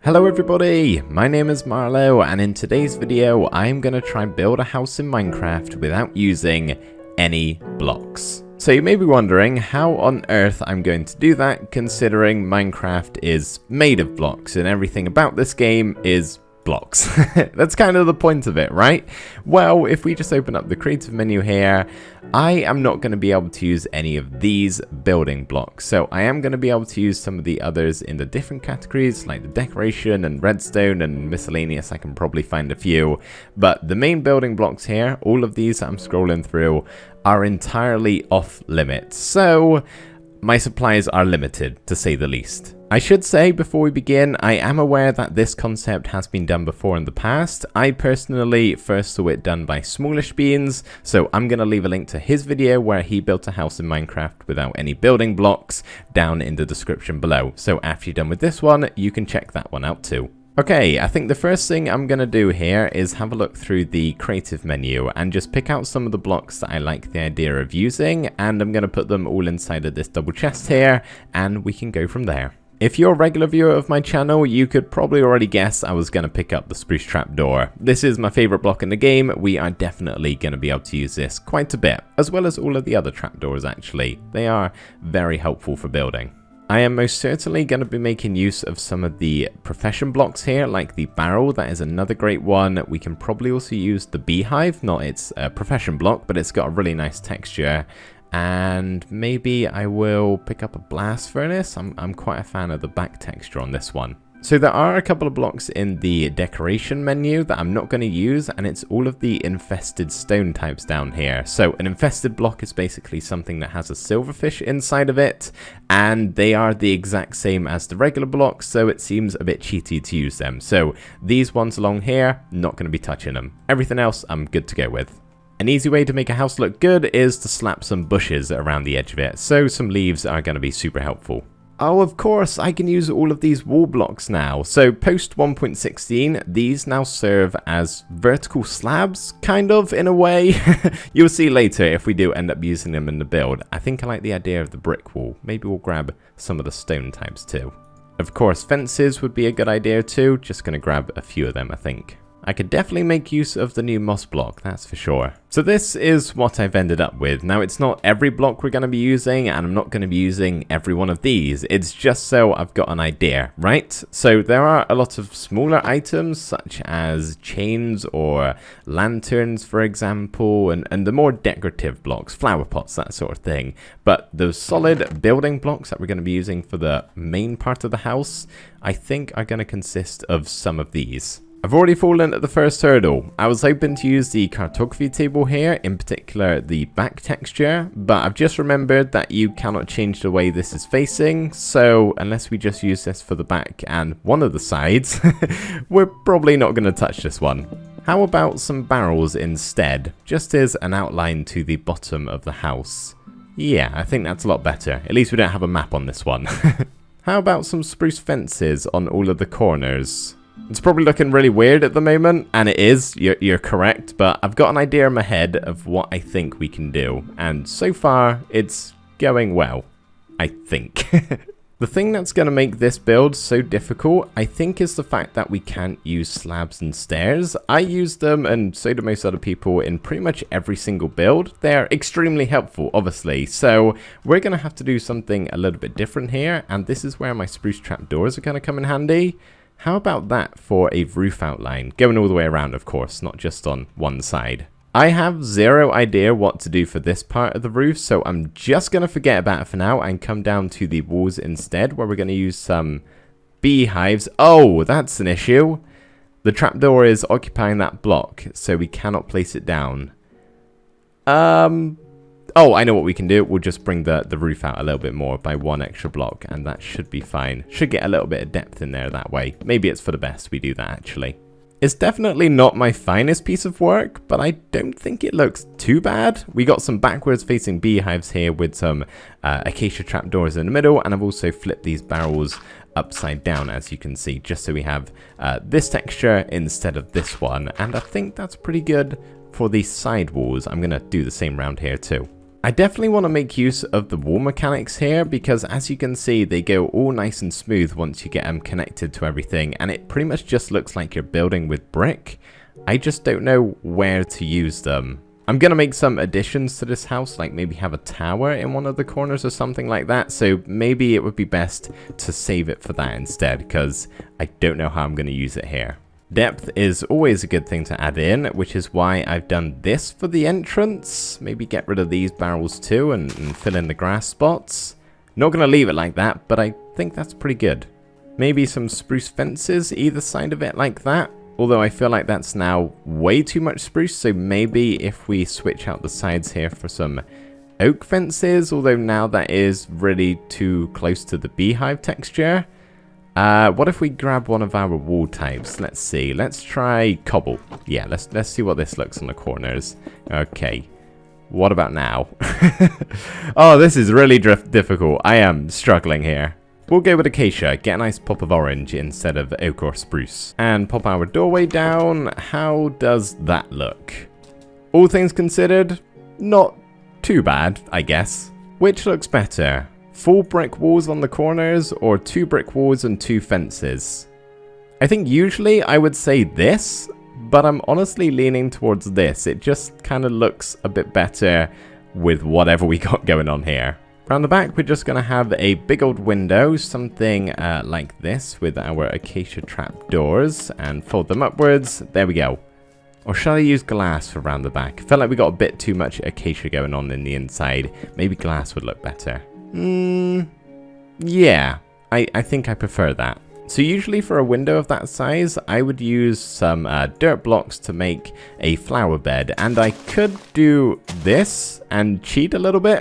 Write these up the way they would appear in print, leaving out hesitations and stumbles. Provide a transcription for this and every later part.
Hello everybody, my name is Marlow and in today's video I'm going to try and build a house in Minecraft without using any blocks. So you may be wondering how on earth I'm going to do that considering Minecraft is made of blocks and everything about this game is blocks. That's kind of the point of it, right? Well, if we just open up the creative menu here, I am not going to be able to use any of these building blocks. So I am going to be able to use some of the others in the different categories like the decoration and redstone and miscellaneous. I can probably find a few, but the main building blocks here, all of these that I'm scrolling through, are entirely off limits. So my supplies are limited, to say the least. I should say before we begin, I am aware that this concept has been done before in the past. I personally first saw it done by Smallish Beans, so I'm going to leave a link to his video where he built a house in Minecraft without any building blocks down in the description below. So after you're done with this one, you can check that one out too. Okay, I think the first thing I'm going to do here is have a look through the creative menu and just pick out some of the blocks that I like the idea of using, and I'm going to put them all inside of this double chest here and we can go from there. If you're a regular viewer of my channel, you could probably already guess I was going to pick up the spruce trapdoor. This is my favorite block in the game. We are definitely going to be able to use this quite a bit, as well as all of the other trapdoors actually. They are very helpful for building. I am most certainly going to be making use of some of the profession blocks here, like the barrel. That is another great one. We can probably also use the beehive, not its profession block, but it's got a really nice texture. And maybe I will pick up a blast furnace. I'm quite a fan of the back texture on this one. So there are a couple of blocks in the decoration menu that I'm not going to use, and it's all of the infested stone types down here. So an infested block is basically something that has a silverfish inside of it, and they are the exact same as the regular blocks, so it seems a bit cheaty to use them. So these ones along here, not going to be touching them. Everything else I'm good to go with. An easy way to make a house look good is to slap some bushes around the edge of it, so some leaves are going to be super helpful. Oh, of course, I can use all of these wall blocks now. So post 1.16, these now serve as vertical slabs, kind of, in a way. You'll see later if we do end up using them in the build. I think I like the idea of the brick wall. Maybe we'll grab some of the stone types too. Of course, fences would be a good idea too. Just going to grab a few of them, I think. I could definitely make use of the new moss block, that's for sure. So this is what I've ended up with. Now it's not every block we're going to be using, and I'm not going to be using every one of these. It's just so I've got an idea, right? So there are a lot of smaller items such as chains or lanterns, for example, and the more decorative blocks, flower pots, that sort of thing. But those solid building blocks that we're going to be using for the main part of the house, I think are going to consist of some of these. I've already fallen at the first hurdle. I was hoping to use the cartography table here, in particular the back texture, but I've just remembered that you cannot change the way this is facing, so unless we just use this for the back and one of the sides, we're probably not going to touch this one. How about some barrels instead, just as an outline to the bottom of the house? Yeah, I think that's a lot better. At least we don't have a map on this one. How about some spruce fences on all of the corners? It's probably looking really weird at the moment, and it is, you're correct, but I've got an idea in my head of what I think we can do, and so far, it's going well, I think. The thing that's going to make this build so difficult, I think, is the fact that we can't use slabs and stairs. I use them, and so do most other people, in pretty much every single build. They're extremely helpful, obviously, so we're going to have to do something a little bit different here, and this is where my spruce trapdoors are going to come in handy. How about that for a roof outline? Going all the way around, of course, not just on one side. I have zero idea what to do for this part of the roof, so I'm just going to forget about it for now and come down to the walls instead, where we're going to use some beehives. Oh, that's an issue. The trapdoor is occupying that block, so we cannot place it down. Oh, I know what we can do. We'll just bring the roof out a little bit more by one extra block, and that should be fine. Should get a little bit of depth in there that way. Maybe it's for the best we do that, actually. It's definitely not my finest piece of work, but I don't think it looks too bad. We got some backwards facing beehives here with some acacia trapdoors in the middle, and I've also flipped these barrels upside down, as you can see, just so we have this texture instead of this one, and I think that's pretty good for the side walls. I'm going to do the same round here too. I definitely want to make use of the wall mechanics here because as you can see, they go all nice and smooth once you get them connected to everything, and it pretty much just looks like you're building with brick. I just don't know where to use them. I'm going to make some additions to this house, like maybe have a tower in one of the corners or something like that, so maybe it would be best to save it for that instead because I don't know how I'm going to use it here. Depth is always a good thing to add in, which is why I've done this for the entrance. Maybe get rid of these barrels too and fill in the grass spots. Not going to leave it like that, but I think that's pretty good. Maybe some spruce fences either side of it like that. Although I feel like that's now way too much spruce, so maybe if we switch out the sides here for some oak fences, although now that is really too close to the beehive texture. What if we grab one of our wall types? Let's see. Let's try cobble. Yeah, let's see what this looks on the corners. Okay. What about now? Oh, this is really difficult. I am struggling here. We'll go with acacia. Get a nice pop of orange instead of oak or spruce. And pop our doorway down. How does that look? All things considered, not too bad, I guess. Which looks better? Full brick walls on the corners or 2 brick walls and 2 fences? I think usually I would say this, but I'm honestly leaning towards this. It just kind of looks a bit better with whatever we got going on here. Around the back, we're just going to have a big old window, something like this with our acacia trap doors and fold them upwards. There we go. Or shall I use glass for around the back? I felt like we got a bit too much acacia going on in the inside. Maybe glass would look better. Yeah, I think I prefer that. So usually for a window of that size, I would use some dirt blocks to make a flower bed. And I could do this and cheat a little bit,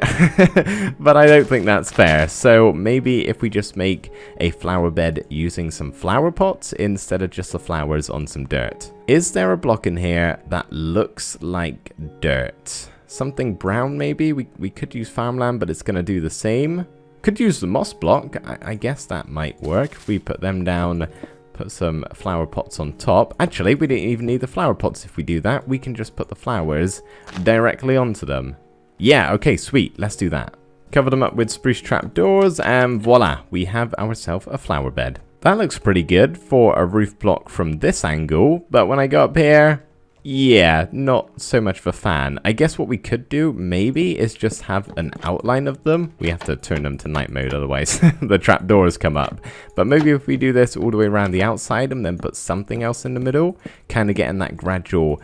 but I don't think that's fair. So maybe if we just make a flower bed using some flower pots instead of just the flowers on some dirt. Is there a block in here that looks like dirt? Something brown maybe? We could use farmland, but it's going to do the same. Could use the moss block. I guess that might work. If we put them down, put some flower pots on top. Actually, we don't even need the flower pots if we do that. We can just put the flowers directly onto them. Yeah, okay, sweet. Let's do that. Cover them up with spruce trap doors, and voila, we have ourselves a flower bed. That looks pretty good for a roof block from this angle, but when I go up here, yeah, not so much of a fan. I guess what we could do, maybe, is just have an outline of them. We have to turn them to night mode, otherwise the trapdoors come up. But maybe if we do this all the way around the outside and then put something else in the middle, kind of getting that gradual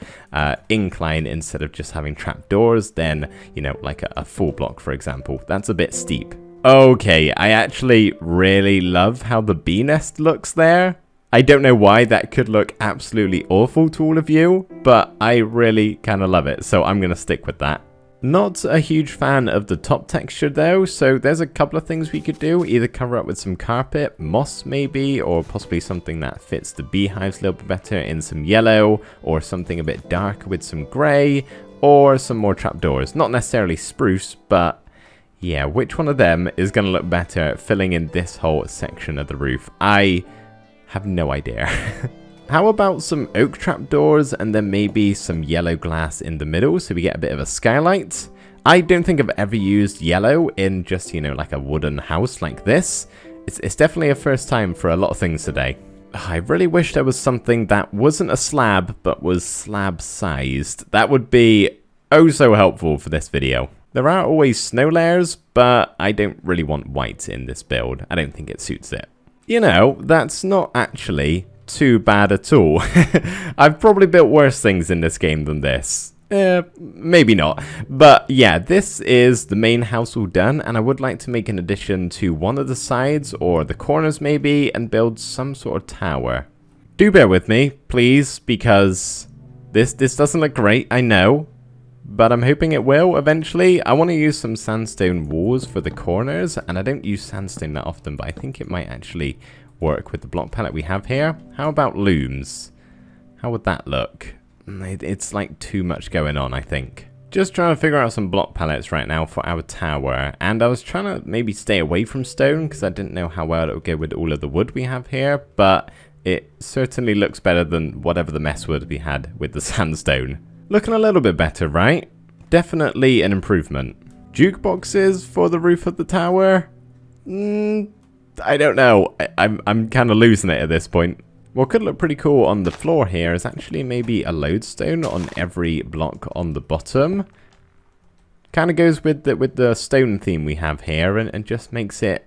incline instead of just having trapdoors, then, you know, like a full block, for example. That's a bit steep. Okay, I actually really love how the bee nest looks there. I don't know why that could look absolutely awful to all of you, but I really kind of love it, so I'm going to stick with that. Not a huge fan of the top texture though, so there's a couple of things we could do. Either cover up with some carpet, moss maybe, or possibly something that fits the beehives a little bit better in some yellow, or something a bit darker with some grey, or some more trapdoors. Not necessarily spruce, but yeah, which one of them is going to look better filling in this whole section of the roof? I have no idea. How about some oak trapdoors and then maybe some yellow glass in the middle so we get a bit of a skylight? I don't think I've ever used yellow in just, you know, like a wooden house like this. It's definitely a first time for a lot of things today. I really wish there was something that wasn't a slab but was slab sized. That would be oh so helpful for this video. There are always snow layers, but I don't really want white in this build. I don't think it suits it. You know, that's not actually too bad at all. I've probably built worse things in this game than this. Maybe not. But yeah, this is the main house all done, and I would like to make an addition to one of the sides, or the corners maybe, and build some sort of tower. Do bear with me, please, because this doesn't look great, I know. But I'm hoping it will eventually. I want to use some sandstone walls for the corners, and I don't use sandstone that often, but I think it might actually work with the block palette we have here. How about looms? How would that look? It's like too much going on, I think. Just trying to figure out some block palettes right now for our tower, and I was trying to maybe stay away from stone because I didn't know how well it would go with all of the wood we have here, but it certainly looks better than whatever the mess wood we had with the sandstone. Looking a little bit better, right? Definitely an improvement. Jukeboxes for the roof of the tower? I don't know. I'm kind of losing it at this point. What could look pretty cool on the floor here is actually maybe a lodestone on every block on the bottom. Kind of goes with the stone theme we have here and just makes it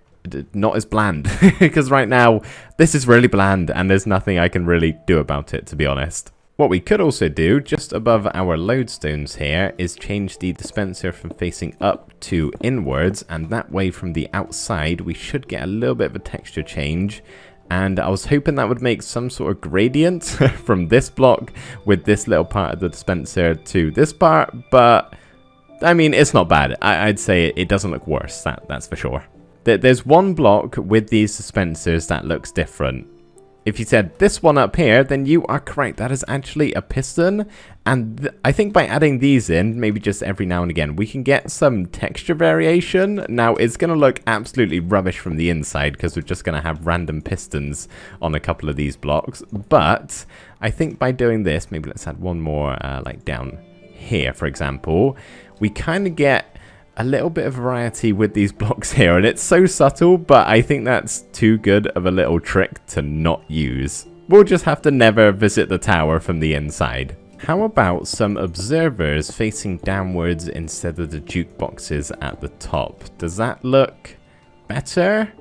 not as bland. Because right now, this is really bland and there's nothing I can really do about it, to be honest. What we could also do, just above our lodestones here, is change the dispenser from facing up to inwards, and that way from the outside we should get a little bit of a texture change. And I was hoping that would make some sort of gradient from this block with this little part of the dispenser to this part, but I mean, it's not bad. I'd say it doesn't look worse, that's for sure. There's one block with these dispensers that looks different. If you said this one up here, then you are correct. That is actually a piston. And I think by adding these in, maybe just every now and again, we can get some texture variation. Now, it's going to look absolutely rubbish from the inside because we're just going to have random pistons on a couple of these blocks. But I think by doing this, maybe let's add one more like down here, for example, we kind of get a little bit of variety with these blocks here, and it's so subtle, but I think that's too good of a little trick to not use. We'll just have to never visit the tower from the inside. How about some observers facing downwards instead of the jukeboxes at the top? Does that look better?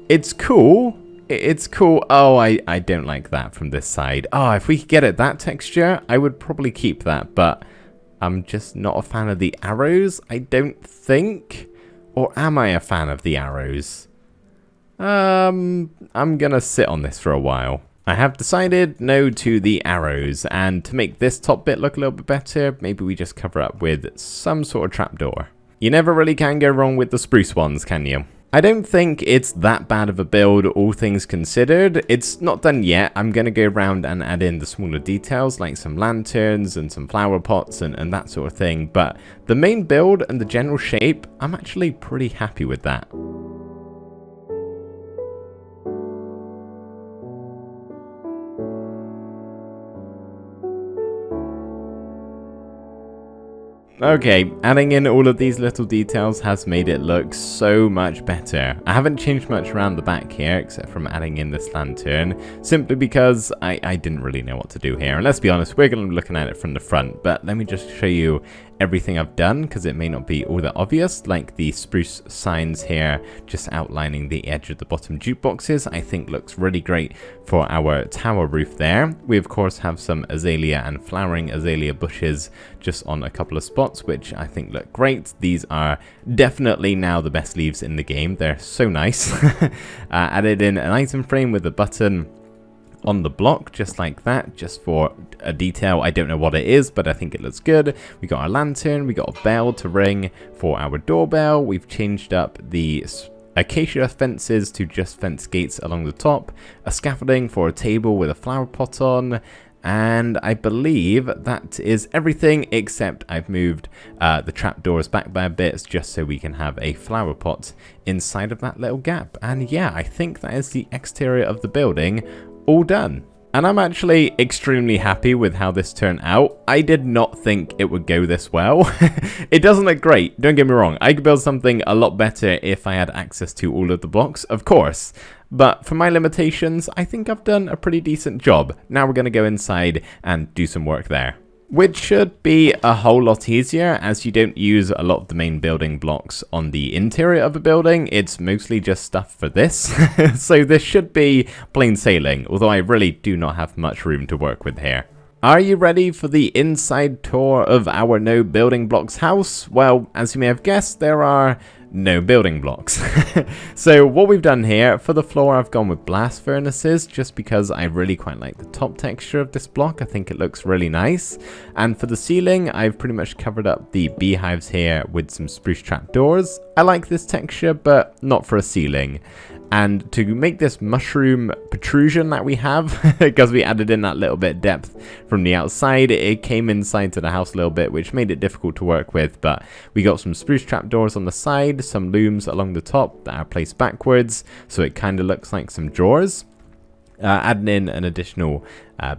It's cool. It's cool. Oh, I don't like that from this side. Oh, if we could get it that texture, I would probably keep that, but I'm just not a fan of the arrows, I don't think. Or am I a fan of the arrows? I'm gonna sit on this for a while. I have decided no to the arrows, and to make this top bit look a little bit better, maybe we just cover up with some sort of trapdoor. You never really can go wrong with the spruce ones, can you? I don't think it's that bad of a build, all things considered. It's not done yet. I'm going to go around and add in the smaller details like some lanterns and some flower pots and that sort of thing. But the main build and the general shape, I'm actually pretty happy with that. Okay, adding in all of these little details has made it look so much better. I haven't changed much around the back here, except from adding in this lantern, simply because I didn't really know what to do here. And let's be honest, we're going to be looking at it from the front, but let me just show you everything I've done, because it may not be all that obvious, like the spruce signs here, just outlining the edge of the bottom jukeboxes, I think looks really great for our tower roof there. We of course have some azalea and flowering azalea bushes just on a couple of spots, which I think look great. These are definitely now the best leaves in the game. They're so nice. Added in an item frame with a button on the block, just like that, just for a detail. I don't know what it is, but I think it looks good. We got our lantern, we got a bell to ring for our doorbell. We've changed up the acacia fences to just fence gates along the top, a scaffolding for a table with a flower pot on, and I believe that is everything, except I've moved the trapdoors back by a bit just so we can have a flower pot inside of that little gap. And yeah, I think that is the exterior of the building all done. And I'm actually extremely happy with how this turned out. I did not think it would go this well. It doesn't look great, don't get me wrong. I could build something a lot better if I had access to all of the blocks, of course. But for my limitations, I think I've done a pretty decent job. Now we're going to go inside and do some work there, which should be a whole lot easier as you don't use a lot of the main building blocks on the interior of a building. It's mostly just stuff for this. So this should be plain sailing, although I really do not have much room to work with here. Are you ready for the inside tour of our no building blocks house? Well, as you may have guessed, there are no building blocks. So what we've done here, for the floor I've gone with blast furnaces just because I really quite like the top texture of this block. I think it looks really nice. And for the ceiling, I've pretty much covered up the beehives here with some spruce trapdoors. I like this texture, but not for a ceiling. And to make this mushroom protrusion that we have, because we added in that little bit of depth from the outside, it came inside to the house a little bit, which made it difficult to work with. But we got some spruce trapdoors on the side, some looms along the top that are placed backwards, so it kind of looks like some drawers. adding in an additional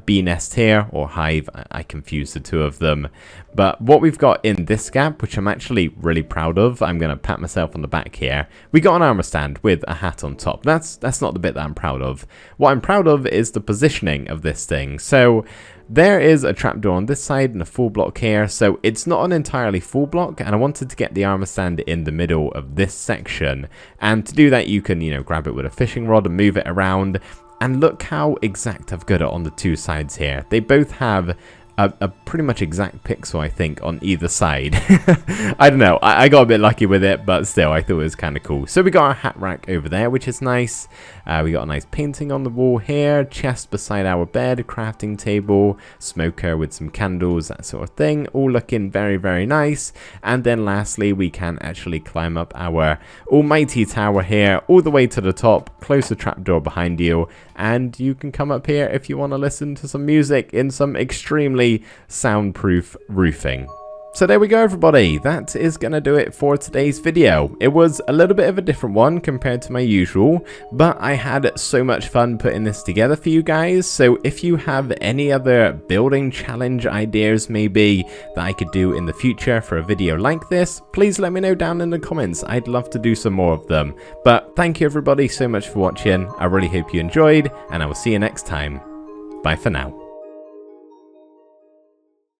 bee nest here, or hive. I confused the two of them. But what we've got in this gap, which I'm actually really proud of, I'm going to pat myself on the back here. We got an armor stand with a hat on top. That's not the bit that I'm proud of. What I'm proud of is the positioning of this thing. So there is a trapdoor on this side and a full block here, so it's not an entirely full block, and I wanted to get the armor stand in the middle of this section. And to do that, you can, grab it with a fishing rod and move it around. And look how exact I've got it on the two sides here. They both have a pretty much exact pixel, I think, on either side. I don't know, I got a bit lucky with it, but still, I thought it was kind of cool. So we got our hat rack over there, which is nice. We got a nice painting on the wall here, chest beside our bed, crafting table, smoker with some candles, that sort of thing, all looking very, very nice. And then lastly, we can actually climb up our almighty tower here, all the way to the top, close the trapdoor behind you, and you can come up here if you want to listen to some music in some extremely soundproof roofing. So there we go, everybody. That is going to do it for today's video. It was a little bit of a different one compared to my usual, but I had so much fun putting this together for you guys. So if you have any other building challenge ideas maybe that I could do in the future for a video like this, please let me know down in the comments. I'd love to do some more of them. But thank you everybody so much for watching. I really hope you enjoyed, and I will see you next time. Bye for now.